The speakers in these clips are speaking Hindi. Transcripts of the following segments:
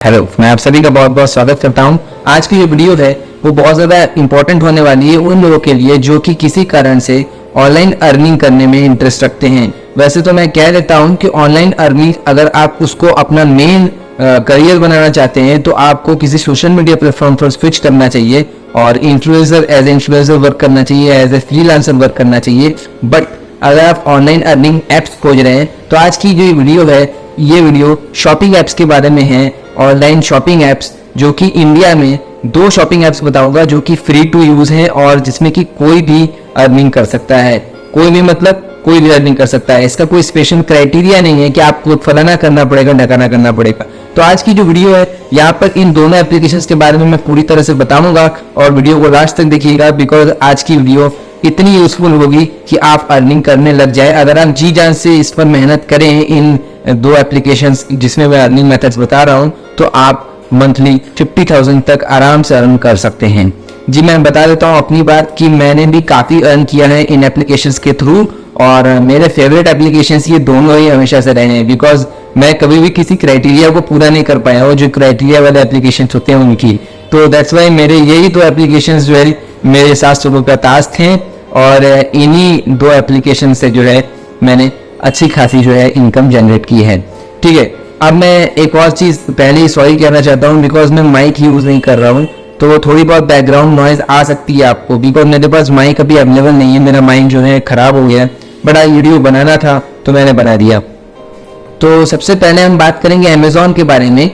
हेलो, मैं आप सभी का बहुत बहुत स्वागत करता हूं। आज की जो वीडियो है वो बहुत ज़्यादा इंपॉर्टेंट होने वाली है उन लोगों के लिए जो कि किसी कारण से ऑनलाइन अर्निंग करने में इंटरेस्ट रखते हैं। वैसे तो मैं कह देता हूं कि ऑनलाइन अर्निंग अगर आप उसको अपना मेन करियर बनाना चाहते हैं तो आपको किसी सोशल मीडिया प्लेटफॉर्म पर स्विच करना चाहिए और इन्फ्लुएंसर वर्क करना चाहिए, एज ए फ्रीलांसर वर्क करना चाहिए। बट अगर आप ऑनलाइन अर्निंग एप्स खोज रहे हैं तो आज की जो वीडियो है ये वीडियो शॉपिंग एप्स के बारे में है। ऑनलाइन शॉपिंग एप्स जो कि इंडिया में 2 शॉपिंग एप्स बताऊंगा जो कि फ्री टू यूज है और जिसमें कि कोई भी अर्निंग कर सकता है। कोई भी मतलब कोई भी अर्निंग कर सकता है। इसका कोई स्पेशल क्राइटेरिया नहीं है कि आपको फलाना करना पड़ेगा ढकाना करना पड़ेगा। तो आज की जो वीडियो है यहाँ पर इन दोनों एप्लीकेशंस के बारे में मैं पूरी तरह से बताऊंगा और वीडियो को लास्ट तक देखिएगा, बिकॉज आज की वीडियो इतनी यूजफुल होगी कि आप अर्निंग करने लग जाए। अगर आप जी जान से इस पर मेहनत करें इन 2 एप्लीकेशंस जिसमें मैं अर्निंग मेथड्स बता रहा हूं तो आप मंथली 50,000 तक आराम से अर्न कर सकते हैं। जी मैं बता देता हूं अपनी बात कि मैंने भी काफ़ी अर्न किया है इन एप्लीकेशंस के थ्रू और मेरे फेवरेट एप्लीकेशंस ये दोनों ही हमेशा से रहे हैं, बिकॉज मैं कभी भी किसी क्राइटेरिया को पूरा नहीं कर पाया हूँ जो क्राइटेरिया वाले एप्लीकेशन होते हैं उनकी। तो दैट्स वाई मेरे यही 2 एप्लीकेशंस जो है मेरे साथ सुबह का टास्क थे और इन्हीं 2 एप्लीकेशन से जो है मैंने अच्छी खासी जो है इनकम जनरेट की है। ठीक है, अब मैं एक और चीज़ पहले ही सॉरी कहना चाहता हूँ बिकॉज मैं माइक यूज़ नहीं कर रहा हूँ तो थोड़ी बहुत बैकग्राउंड नॉइज आ सकती है आपको, बिकॉज मेरे पास माइक अभी अवेलेबल नहीं है। मेरा माइक जो है ख़राब हो गया है, बड़ा वीडियो बनाना था तो मैंने बना दिया। तो सबसे पहले हम बात करेंगे अमेजोन के बारे में।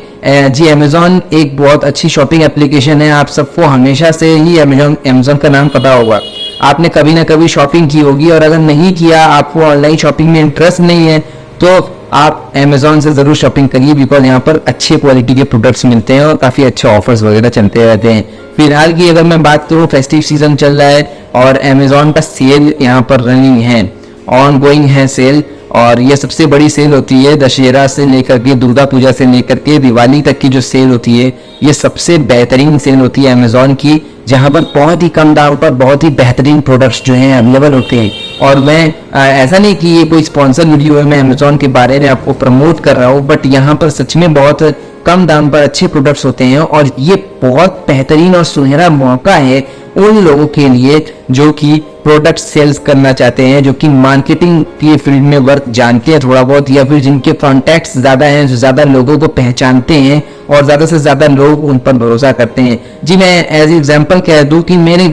जी अमेजोन एक बहुत अच्छी शॉपिंग एप्लीकेशन है। आप सबको हमेशा से ही अमेजोन का नाम पता होगा, आपने कभी ना कभी शॉपिंग की होगी और अगर नहीं किया, आपको ऑनलाइन शॉपिंग में इंटरेस्ट नहीं है तो आप अमेजोन से ज़रूर शॉपिंग करिए, बिकॉज यहाँ पर अच्छे क्वालिटी के प्रोडक्ट्स मिलते हैं और काफ़ी अच्छे ऑफर्स वगैरह चलते रहते हैं। फिलहाल की अगर मैं बात करूँ, फेस्टिव सीजन चल रहा है और अमेजोन का सेल यहाँ पर रनिंग है, ऑन गोइंग है सेल। और ये सबसे बड़ी सेल होती है दशहरा से लेकर के दुर्गा पूजा से लेकर के दिवाली तक की जो सेल होती है ये सबसे बेहतरीन सेल होती है अमेजोन की, जहां पर बहुत ही कम दाम पर बहुत ही बेहतरीन प्रोडक्ट्स जो हैं अवेलेबल होते हैं। और मैं ऐसा नहीं कि ये कोई स्पॉन्सर वीडियो है, मैं अमेजोन के बारे में आपको प्रमोट कर रहा हूँ, बट यहाँ पर सच में बहुत कम दाम पर अच्छे प्रोडक्ट्स होते हैं और ये बहुत बेहतरीन और सुनहरा मौका है उन लोगों के लिए जो कि प्रोडक्ट सेल्स करना चाहते हैं, जो कि मार्केटिंग की फील्ड में वर्क जानते हैं थोड़ा बहुत, या फिर जिनके कॉन्टैक्ट्स ज़्यादा हैं, जो ज़्यादा लोगों को पहचानते हैं और ज़्यादा से ज़्यादा लोग उन पर भरोसा करते हैं। जी मैं एज एग्जांपल कह दूं कि मेरे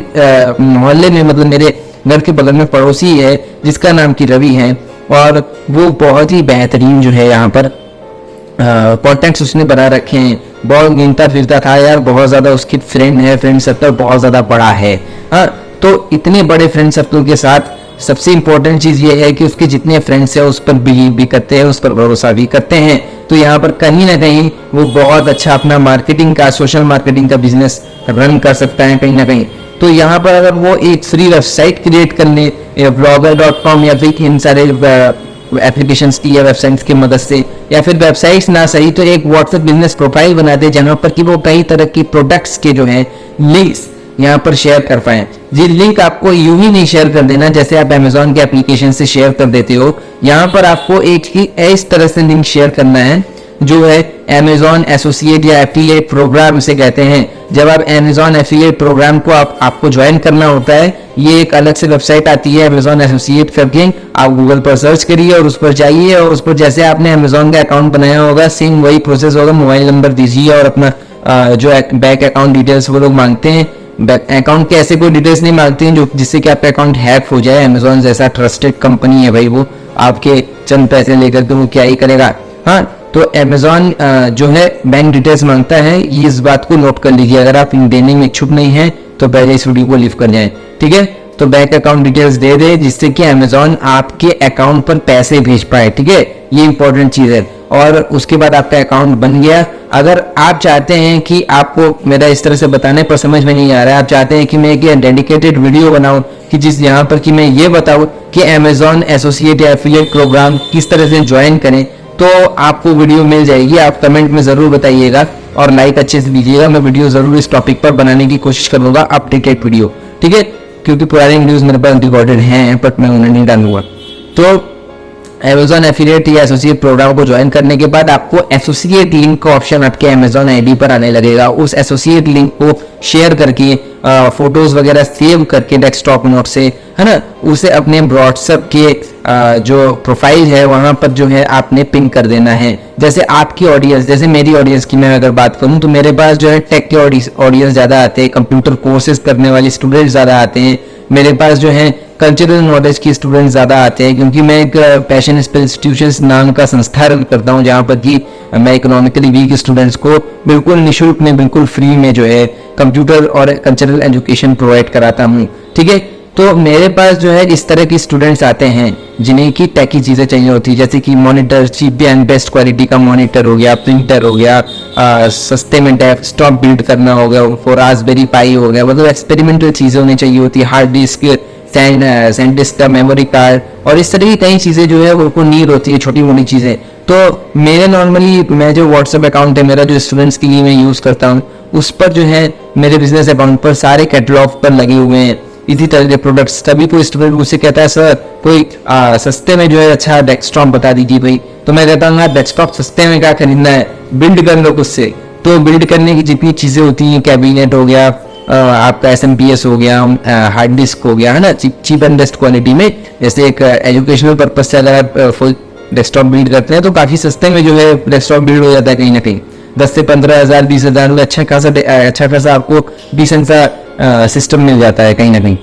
मोहल्ले में मतलब मेरे घर के बगल में पड़ोसी है जिसका नाम की रवि है और वो बहुत ही बेहतरीन जो है यहाँ पर कॉन्टैक्ट्स उसने बना रखे हैं। बहुत गिनता फिरता था यार, बहुत ज़्यादा उसकी फ्रेंड सर्कल बहुत ज़्यादा बड़ा है। हाँ, तो इतने बड़े फ्रेंड सर्कल के साथ सबसे इम्पोर्टेंट चीज़ ये है कि उसके जितने फ्रेंड्स हैं उस पर बिलीव भी करते हैं, उस पर भरोसा भी करते हैं। तो यहाँ पर कहीं ना कहीं वो बहुत अच्छा अपना मार्केटिंग का, सोशल मार्केटिंग का बिजनेस रन कर सकता है कहीं ना कहीं। तो यहाँ पर अगर वो एक फ्री वेबसाइट क्रिएट कर ले blogger.com या फिर इन सारे एप्लीकेशंस की या वेबसाइट्स की मदद से, या फिर वेबसाइट्स ना सही तो एक व्हाट्सएप बिजनेस प्रोफाइल बना दे जहाँ पर कि वो कई तरह की प्रोडक्ट्स के जो है लिंक्स यहाँ पर शेयर कर पाए। जी लिंक आपको यूं ही नहीं शेयर कर देना जैसे आप अमेजोन के एप्लीकेशन से शेयर कर देते हो। यहाँ पर आपको एक ही इस तरह से लिंक शेयर करना है जो है अमेजोन एसोसिएट या एफिलिएट प्रोग्राम इसे कहते हैं। जब आप अमेजोन एफिलिएट प्रोग्राम को आपको ज्वाइन करना होता है, ये एक अलग से वेबसाइट आती है अमेजोन एसोसिएट करके, आप गूगल पर सर्च करिए और उस पर जाइए और उस पर जैसे आपने अमेजोन का अकाउंट बनाया होगा सेम वही प्रोसेस होगा। मोबाइल नंबर दीजिए और अपना जो बैंक अकाउंट डिटेल्स वो लोग मांगते हैं। अकाउंट के ऐसे कोई डिटेल्स नहीं मांगते हैं जो जिससे कि आपका अकाउंट हैक हो जाए। अमेजोन जैसा ट्रस्टेड कंपनी है भाई, वो आपके चंद पैसे लेकर के वो क्या ही करेगा। हाँ, तो अमेजोन जो है बैंक डिटेल्स मांगता है, ये इस बात को नोट कर लीजिए। अगर आप देने में इच्छुक नहीं है तो पहले इस वीडियो को लीव कर जाएं, ठीक है। तो बैंक अकाउंट डिटेल्स दे दे जिससे कि अमेजोन आपके अकाउंट पर पैसे भेज पाए, ठीक है, ये इंपॉर्टेंट चीज है। और उसके बाद आपका अकाउंट बन गया। अगर आप चाहते हैं कि आपको मेरा इस तरह से बताने पर समझ में नहीं आ रहा है, आप चाहते हैं कि मैं एक डेडिकेटेड वीडियो बनाऊं कि जिस यहाँ पर कि मैं ये बताऊं कि अमेजोन एसोसिएट या एफिलिएट प्रोग्राम किस तरह से ज्वाइन करें, तो आपको वीडियो मिल जाएगी। आप कमेंट में ज़रूर बताइएगा और लाइक अच्छे से दीजिएगा। मैं वीडियो ज़रूर इस टॉपिक पर बनाने की कोशिश करूँगा, अपडेटेड वीडियो, ठीक है, क्योंकि पुरानी वीडियोज़ मेरे पास रिकॉर्डेड हैं बट मैं उन्हें नहीं डालूंगा। तो Amazon एफिलिएट या एसोसिएट प्रोग्राम को ज्वाइन करने के बाद आपको एसोसिएट लिंक का ऑप्शन आपके Amazon आईडी पर आने लगेगा। उस एसोसिएट लिंक को शेयर करके फोटोज वगैरह सेव करके डेस्कटॉप नोट से, है ना, उसे अपने व्हाट्सएप के जो प्रोफाइल है वहां पर जो है आपने पिन कर देना है। जैसे आपकी ऑडियंस, जैसे मेरी ऑडियंस की मैं अगर बात करूं तो मेरे पास जो है टेक के ऑडियंस ज़्यादा आते हैं, कंप्यूटर कोर्सेज करने वाले स्टूडेंट ज़्यादा आते हैं, मेरे पास जो है कल्चरल नॉलेज के स्टूडेंट ज़्यादा आते हैं, क्योंकि मैं एक पैशन इंस्टीट्यूशंस नाम का संस्था रन करता हूं जहां पर कि मैं इकोनॉमिकली वीक स्टूडेंट्स को बिल्कुल निःशुल्क में, बिल्कुल फ्री में जो है कंप्यूटर और कल्चरल एजुकेशन प्रोवाइड कराता हूं। ठीक है, तो मेरे पास जो है इस तरह के स्टूडेंट्स आते हैं जिन्हें की टेकी चीज़ें चाहिए होती है, जैसे कि monitor, cheap and best quality का मॉनिटर हो गया, प्रिंटर हो गया, सस्ते में डेस्कटॉप बिल्ड करना हो गया, फॉर रास्पबेरी पाई हो गया, मतलब एक्सपेरिमेंटल चीज़ें होनी चाहिए होती है, हार्ड डिस्क, सैंडिस्क का मेमोरी कार्ड और इस तरह की कई चीज़ें जो है उनको नीड होती है, छोटी मोटी चीज़ें। तो मेरे नॉर्मली मैं जो व्हाट्सएप अकाउंट है मेरा, जो स्टूडेंट्स के लिए मैं यूज़ करता हूँ, उस पर जो है मेरे बिजनेस अकाउंट पर सारे कैटलॉग पर लगे हुए हैं इसी तरह के प्रोडक्ट्स। तभी कोई स्टूडेंट मुझसे कहता है सर कोई सस्ते में जो है अच्छा डेस्कटॉप बता दीजिए भाई, तो मैं कहता हूँ डेस्कटॉप सस्ते में क्या खरीदना है, बिल्ड कर लो खुद से। तो बिल्ड करने की जितनी चीज़ें होती हैं, कैबिनेट हो गया, आपका SMPS हो गया, हार्ड डिस्क हो गया, है ना, चीप एंड बेस्ट क्वालिटी में, जैसे एक एजुकेशनल पर्पज से अगर आप फुल डेस्कटॉप बिल्ड करते हैं तो काफ़ी सस्ते में जो है डेस्कटॉप बिल्ड हो जाता है, कहीं ना कहीं 10 से 15,000 20,000 में अच्छा खासा आपको डिसेंट सा सिस्टम मिल जाता है कहीं ना कहीं।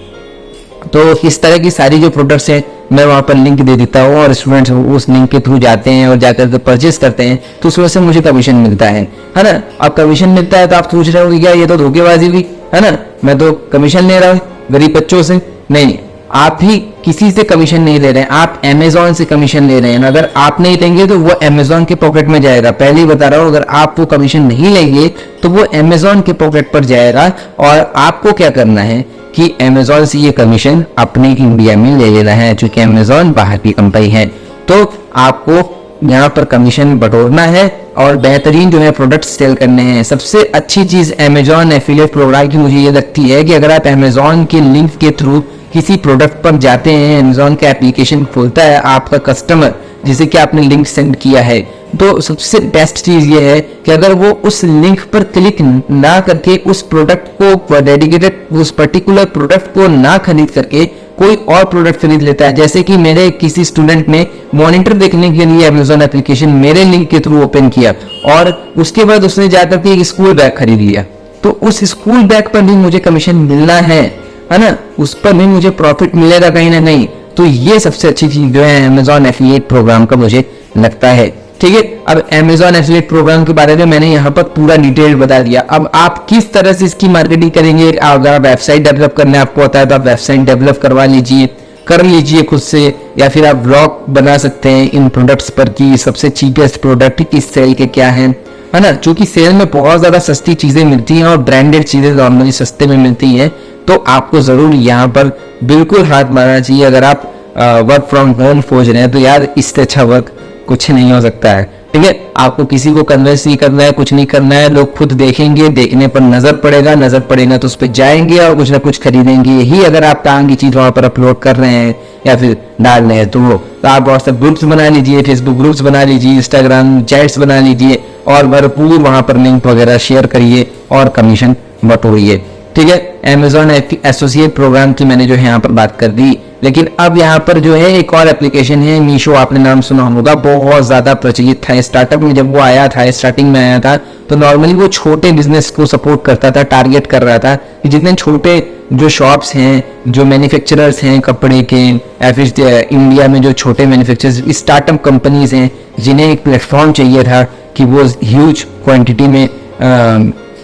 तो इस तरह की सारी जो प्रोडक्ट्स हैं मैं वहाँ पर लिंक दे देता हूँ और स्टूडेंट्स उस लिंक के थ्रू जाते हैं और जाकर परचेज करते हैं, तो उस वजह से मुझे कमीशन मिलता है ना। अब कमीशन मिलता है तो आप सोच रहे हो कि क्या ये तो धोखेबाजी हुई, है ना, मैं तो कमीशन ले रहा हूँ गरीब बच्चों से। नहीं, आप भी किसी से कमीशन नहीं ले रहे हैं, आप Amazon से कमीशन ले रहे हैं। अगर आप नहीं लेंगे तो वो Amazon के पॉकेट में जाएगा। पहले ही बता रहा हूँ, अगर आप वो कमीशन नहीं लेंगे तो वो Amazon के पॉकेट पर जाएगा और आपको क्या करना है कि Amazon से ये कमीशन अपने इंडिया में ले लेना है, क्योंकि Amazon बाहर की कंपनी है। तो आपको यहाँ पर कमीशन बटोरना है और बेहतरीन जो है प्रोडक्ट सेल करने हैं। सबसे अच्छी चीज़ Amazon एफिलिएट प्रोग्राम की मुझे ये लगती है कि अगर आप Amazon के लिंक के थ्रू किसी प्रोडक्ट पर जाते हैं, Amazon का एप्लीकेशन खोलता है आपका कस्टमर जिसे कि आपने लिंक सेंड किया है, तो सबसे बेस्ट चीज़ ये है कि अगर वो उस लिंक पर क्लिक ना करके उस प्रोडक्ट को डेडिकेटेड उस पर्टिकुलर प्रोडक्ट को ना खरीद करके कोई और प्रोडक्ट खरीद लेता है। जैसे कि मेरे किसी स्टूडेंट ने मॉनिटर देखने के लिए Amazon एप्लीकेशन मेरे लिंक के थ्रू ओपन किया और उसके बाद उसने जाकर के एक स्कूल बैग खरीद लिया, तो उस स्कूल बैग पर भी मुझे कमीशन मिलना है ना, उस पर भी मुझे प्रॉफिट मिलेगा कहीं ना कहीं। तो ये सबसे अच्छी चीज जो है Amazon एफिलिएट प्रोग्राम का मुझे लगता है। ठीक है, अब Amazon एफिलिएट प्रोग्राम के बारे में मैंने यहाँ पर पूरा डिटेल बता दिया। अब आप किस तरह से इसकी मार्केटिंग करेंगे, अगर वेबसाइट डेवलप करने आपको आता है तो आप वेबसाइट डेवलप करवा लीजिए, कर लीजिए खुद से, या फिर आप ब्लॉग बना सकते हैं इन प्रोडक्ट्स पर कि सबसे चीपेस्ट प्रोडक्ट किस सेल के क्या है ना। चूंकि सेल में बहुत ज्यादा सस्ती चीजें मिलती हैं और ब्रांडेड चीजें नॉर्मली सस्ते में मिलती हैं, तो आपको जरूर यहाँ पर बिल्कुल हाथ मारना चाहिए। अगर आप वर्क फ्रॉम होम खोज रहे हैं तो यार इससे अच्छा वर्क कुछ नहीं हो सकता है। ठीक है, आपको किसी को कन्विंस नहीं करना है, कुछ नहीं करना है, लोग खुद देखेंगे, देखने पर नजर पड़ेगा तो उस पर जाएंगे और कुछ ना कुछ खरीदेंगे। यही अगर आप काम की चीज वहां पर अपलोड कर रहे हैं या फिर डाल रहे हैं तो आप व्हाट्सएप ग्रुप्स बना लीजिए, फेसबुक ग्रुप्स बना लीजिए, इंस्टाग्राम चैट्स बना लीजिए और भरपूर वहां पर लिंक वगैरह शेयर करिए और कमीशन बटोरिए। ठीक है, Amazon एसोसिएट प्रोग्राम की मैंने जो है यहाँ पर बात कर दी, लेकिन अब यहाँ पर जो है एक और एप्लीकेशन है मीशो, आपने नाम सुना होगा, बहुत ज्यादा प्रचलित था। स्टार्टअप में जब वो आया था, स्टार्टिंग में आया था, तो नॉर्मली वो छोटे बिजनेस को सपोर्ट करता था, टारगेट कर रहा था कि जितने छोटे जो शॉप्स हैं, जो मैन्युफैक्चरर्स हैं कपड़े के, या फिर इंडिया में जो छोटे मैन्युफैक्चरर्स स्टार्टअप कंपनीज हैं जिन्हें एक प्लेटफॉर्म चाहिए था कि वो ह्यूज क्वांटिटी में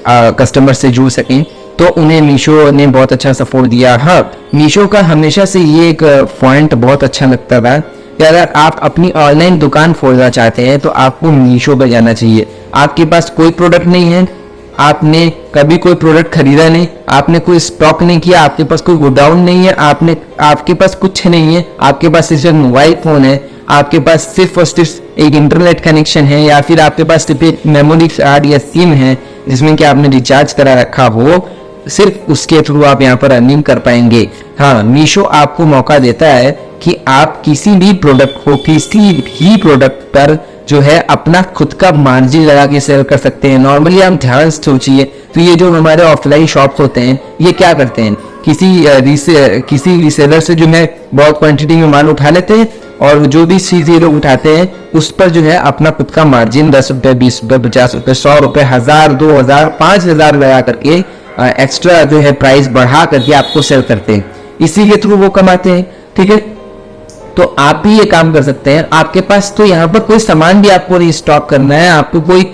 कस्टमर से जुड़ सकें, तो उन्हें मीशो ने बहुत अच्छा सपोर्ट दिया। हाँ, मीशो का हमेशा से ये एक पॉइंट बहुत अच्छा लगता था कि अगर आप अपनी ऑनलाइन दुकान खोलना चाहते हैं तो आपको मीशो पर जाना चाहिए। आपके पास कोई प्रोडक्ट नहीं है, आपने कभी कोई प्रोडक्ट खरीदा नहीं, आपने कोई स्टॉक नहीं किया, आपके पास कोई गोडाउन नहीं है, आपके पास कुछ नहीं है, आपके पास सिर्फ मोबाइल फोन है, आपके पास सिर्फ और सिर्फ एक इंटरनेट कनेक्शन है, या फिर आपके पास सिर्फ एक मेमोरी कार्ड या सिम है जिसमें कि आपने रिचार्ज करा रखा हो, सिर्फ उसके थ्रू आप यहाँ पर अर्निंग कर पाएंगे। हाँ, मीशो आपको मौका देता है कि आप किसी भी प्रोडक्ट को, किसी भी प्रोडक्ट पर जो है अपना खुद का मार्जिन लगा के सेल कर सकते हैं। नॉर्मली आप ध्यान से सोचिए तो ये जो हमारे ऑफलाइन शॉप होते हैं ये क्या करते हैं, किसी रिसेलर से जो है बहुत क्वांटिटी में माल उठा लेते हैं और जो भी चीजें लोग उठाते हैं उस पर जो है अपना खुद का मार्जिन 10 रुपए, 20 रुपए, 50 रुपए, 100 रुपए, 1000, 2000, 5000 लगा करके एक्स्ट्रा जो है प्राइस बढ़ा करके आपको सेल करते हैं, इसी के थ्रू वो कमाते हैं। ठीक है, तो आप भी ये काम कर सकते हैं। आपके पास तो यहाँ पर कोई सामान भी आपको रिस्टॉक करना है, आपको कोई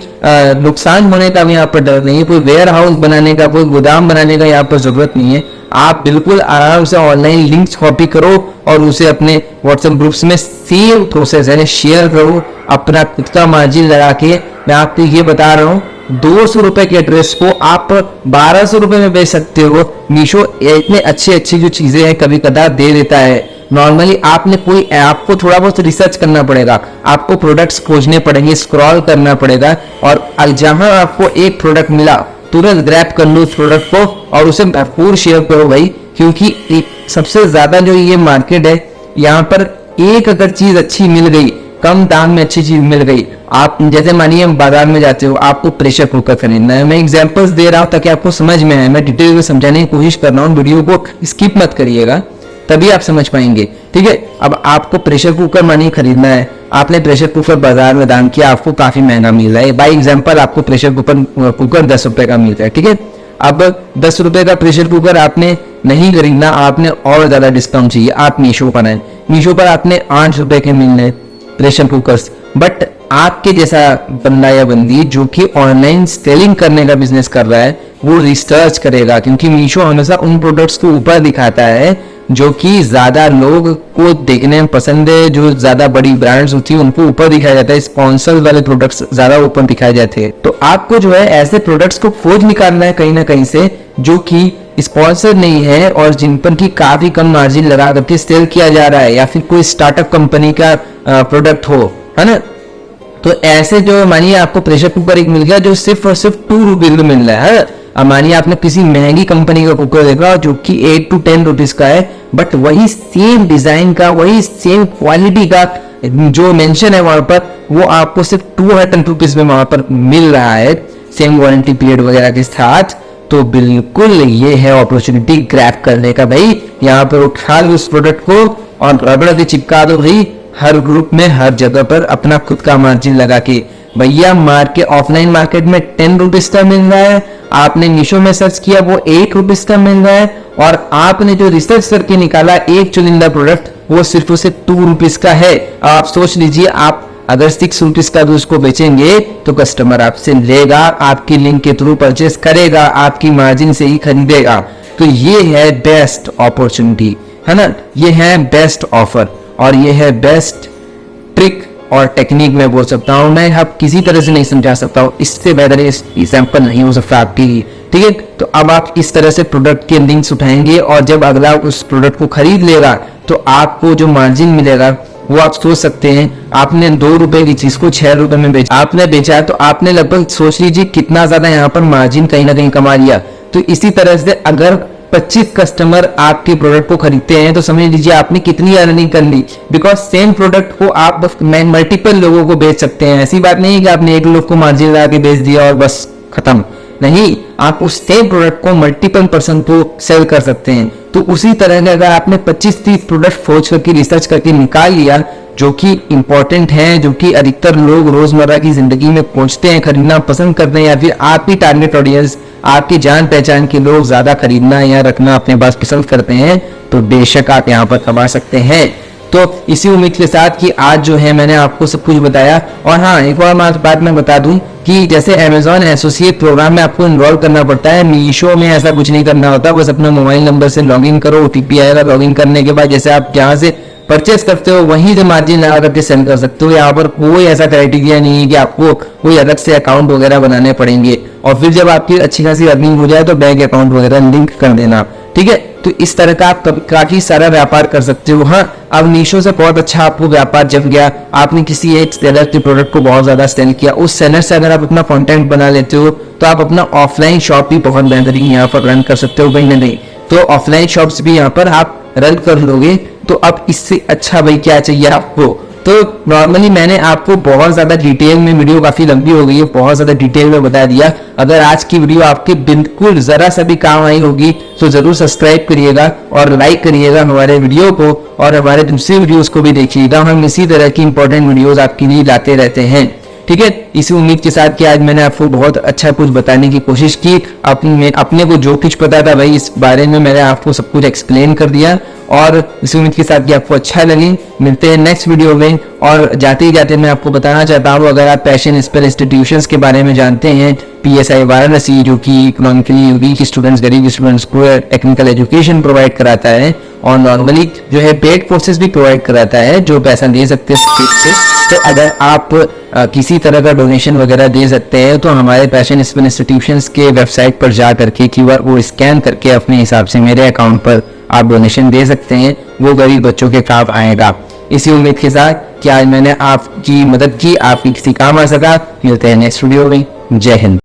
नुकसान होने का भी यहाँ पर डर नहीं है, कोई वेयर हाउस बनाने का, कोई गोदाम बनाने का यहाँ पर जरूरत नहीं है। आप बिल्कुल आराम से ऑनलाइन लिंक्स कॉपी करो और उसे अपने व्हाट्सएप ग्रुप्स में सेम प्रोसेस है शेयर करो, अपना खुद का मार्जिन लगा के। मैं आपको ये बता रहा हूँ 200 रुपए के ड्रेस को आप 1200 रुपए में बेच सकते हो। मीशो इतने अच्छी जो चीजें हैं कभी कदार दे देता है। नॉर्मली आपको थोड़ा बहुत रिसर्च करना पड़ेगा, आपको प्रोडक्ट्स खोजने पड़ेंगे, स्क्रॉल करना पड़ेगा और जहां आपको एक प्रोडक्ट मिला तुरंत ग्रैब कर लो उस प्रोडक्ट को और उसे भरपूर शेयर करो भाई, क्योंकि सबसे ज्यादा जो ये मार्केट है यहाँ पर एक अगर चीज अच्छी मिल गई, कम दाम में अच्छी चीज मिल गई, आप जैसे मानिए बाजार में जाते हो, आपको प्रेशर कुकर खरीदना है। मैं एग्जांपल्स दे रहा हूँ ताकि आपको समझ में आए, मैं डिटेल में समझाने की कोशिश कर रहा हूँ, वीडियो को स्किप मत करिएगा तभी आप समझ पाएंगे। ठीक है, अब आपको प्रेशर कुकर मानिए खरीदना है, आपने प्रेशर कुकर बाजार में दाम किया, आपको काफी महंगा मिल रहा है। बाय एग्जांपल आपको प्रेशर कुकर 10 रुपए का मिल रहा है। ठीक है, अब 10 रुपए का प्रेशर कुकर आपने नहीं खरीदना, आपने और ज्यादा डिस्काउंट चाहिए, आप मीशो पर आए, मीशो पर आपने 8 रुपए के मिल रहे प्रेशर कुकर्स। बट आपके जैसा बंदा या बंदी जो कि ऑनलाइन सेलिंग करने का बिजनेस कर रहा है वो रिसर्च करेगा, क्योंकि मीशो हमेशा उन प्रोडक्ट्स को ऊपर दिखाता है जो कि ज्यादा लोग को देखने में पसंद है, जो ज्यादा बड़ी ब्रांड्स होती है उनको ऊपर दिखाया जाता है, स्पॉन्सर वाले प्रोडक्ट्स ज्यादा ऊपर दिखाए जाते हैं। तो आपको जो है ऐसे प्रोडक्ट्स को खोज निकालना है कहीं ना कहीं से जो कि स्पॉन्सर नहीं है और जिन पर की काफी कम मार्जिन लगा करके सेल किया जा रहा है, या फिर कोई स्टार्टअप कंपनी का प्रोडक्ट हो, है ना। तो ऐसे जो मानिए आपको प्रेशर कुकर एक मिल गया जो सिर्फ और सिर्फ 2 रुपीज में मिल रहा है। अब मानिए आपने किसी महंगी कंपनी का कुकर देखा जो कि 8 to 10 रुपीज का है, बट वही सेम डिजाइन का, वही सेम क्वालिटी का जो मेंशन है वहां पर, वो आपको सिर्फ 200 रुपीज में वहां पर मिल रहा है, सेम वारंटी पीरियड वगैरह के साथ। तो बिल्कुल ये है अपॉर्चुनिटी ग्रैब करने का भाई। यहाँ पर उठा लो उस प्रोडक्ट को और रबड़ से चिपका दो भाई, हर ग्रुप में हर जगह पर अपना खुद का मार्जिन लगा के। भैया ऑफलाइन मार्केट में 10 रुपीज का मिल रहा है, आपने मीशो में सर्च किया वो 1 रुपीज का मिल रहा है, और आपने जो रिसर्च करके निकाला एक चुनिंदा प्रोडक्ट वो सिर्फ उसे 2 रुपीज का है। आप सोच लीजिए, आप अगर 6 रुपीज का भी उसको बेचेंगे तो कस्टमर आपसे लेगा, आपकी लिंक के थ्रू परचेस करेगा, आपकी मार्जिन से ही खरीदेगा। तो ये है बेस्ट अपॉर्चुनिटी, है ना, ये है बेस्ट ऑफर और ये है बेस्ट ट्रिक और टेक्निक मैं बोल सकता हूँ। मैं अब किसी तरह से नहीं समझा सकता हूँ, इससे बेहतर एग्जाम्पल नहीं हो सकता आपके लिए। ठीक है, तो अब आप इस तरह से प्रोडक्ट के लिंक्स उठाएंगे और जब अगला उस प्रोडक्ट को खरीद लेगा तो आपको जो मार्जिन मिलेगा वो आप सोच सकते हैं। आपने 2 रुपए की चीज को 6 रुपए में आपने बेचा, तो आपने लगभग सोच लीजिए कितना ज्यादा यहाँ पर मार्जिन कहीं ना कहीं कमा लिया। तो इसी तरह से अगर 25 कस्टमर आपके प्रोडक्ट को खरीदते हैं तो समझ लीजिए आपने कितनी अर्निंग कर ली, बिकॉज सेम प्रोडक्ट को आप बस मल्टीपल लोगों को बेच सकते हैं। ऐसी बात नहीं है कि आपने एक लोग को मार्जिन लगा के बेच दिया और बस खत्म, नहीं, आप उस सेम प्रोडक्ट को मल्टीपल पर्सन को सेल कर सकते हैं। तो उसी तरह से अगर आपने 25-30 प्रोडक्ट खोज करके रिसर्च करके निकाल लिया जो कि इंपॉर्टेंट है, जो कि अधिकतर लोग रोजमर्रा की जिंदगी में पहुंचते हैं, खरीदना पसंद करते हैं, या फिर आपकी टारगेट ऑडियंस, आपकी जान पहचान के लोग ज्यादा खरीदना या रखना अपने पास पसंद करते हैं, तो बेशक आप यहाँ पर कमा सकते हैं। तो इसी उम्मीद के साथ कि आज जो है मैंने आपको सब कुछ बताया। और हाँ, एक और बात मैं बता दूं कि जैसे Amazon एसोसिएट प्रोग्राम में आपको इनरोल करना पड़ता है, मीशो में ऐसा कुछ नहीं करना होता। बस अपना मोबाइल नंबर से लॉगिन करो, OTP आएगा, लॉगिन करने के बाद जैसे आप जहाँ से परचेस करते हो वहीं से मार्जिन लगा करके सेंड कर सकते हो। यहाँ पर कोई ऐसा क्राइटेरिया नहीं है कि आपको कोई अलग से अकाउंट वगैरह बनाने पड़ेंगे, और फिर जब आपकी अच्छी खासी अर्निंग हो जाए तो बैंक अकाउंट वगैरह लिंक कर देना। ठीक है, तो इस तरह का आप काफी सारा व्यापार कर सकते हो। हाँ, अब मीशो से बहुत अच्छा आपको व्यापार जम गया, आपने किसी एक सेलर के प्रोडक्ट को बहुत ज्यादा सेल किया, उस सेलर से अगर आप अपना कंटेंट बना लेते हो तो आप अपना ऑफलाइन शॉप भी बहुत बेहतरीन यहाँ पर रन कर सकते हो। कहीं ना कहीं तो ऑफलाइन शॉप्स भी यहाँ पर आप रन कर लोगे तो अब इससे अच्छा भाई क्या चाहिए आपको। तो नॉर्मली मैंने आपको बहुत ज्यादा डिटेल में, वीडियो काफी लंबी हो गई है, बहुत ज्यादा डिटेल में बता दिया। अगर आज की वीडियो आपके बिल्कुल जरा सा भी काम आई होगी तो जरूर सब्सक्राइब करिएगा और लाइक करिएगा हमारे वीडियो को, और हमारे दूसरी वीडियोस को भी देखिएगा। हम इसी तरह की इंपॉर्टेंट वीडियोस आपके लिए लाते रहते हैं, ठीक है। इसी उम्मीद के साथ कि आज मैंने आपको बहुत अच्छा कुछ बताने की कोशिश की। अपने को जो कुछ पता था भाई इस बारे में मैंने आपको सब कुछ एक्सप्लेन कर दिया, और इसी उम्मीद के साथ कि आपको अच्छा लगे। मिलते हैं नेक्स्ट वीडियो में। और जाते ही जाते मैं आपको बताना चाहता हूँ, अगर आप पैशन स्पेल इंस्टीट्यूशंस के बारे में जानते हैं, PSI वाराणसी जो कि इकोनॉमिकली वीक स्टूडेंट्स, गरीब स्टूडेंट्स को टेक्निकल एजुकेशन प्रोवाइड कराता है, और नॉर्मली जो है पेड कोर्सेज भी प्रोवाइड कराता है जो पैसा दे सकते हैं से। तो अगर आप किसी तरह का डोनेशन वगैरह दे सकते हैं तो हमारे पैशन स्पेल इंस्टीट्यूशंस के वेबसाइट पर जा करके QR कोड स्कैन करके अपने हिसाब से मेरे अकाउंट पर आप डोनेशन दे सकते हैं, वो गरीब बच्चों के काम आएगा। इसी उम्मीद के साथ कि आज मैंने आपकी मदद की, आपकी किसी काम आ सका। मिलते हैं नेक्स्ट वीडियो में। जय हिंद।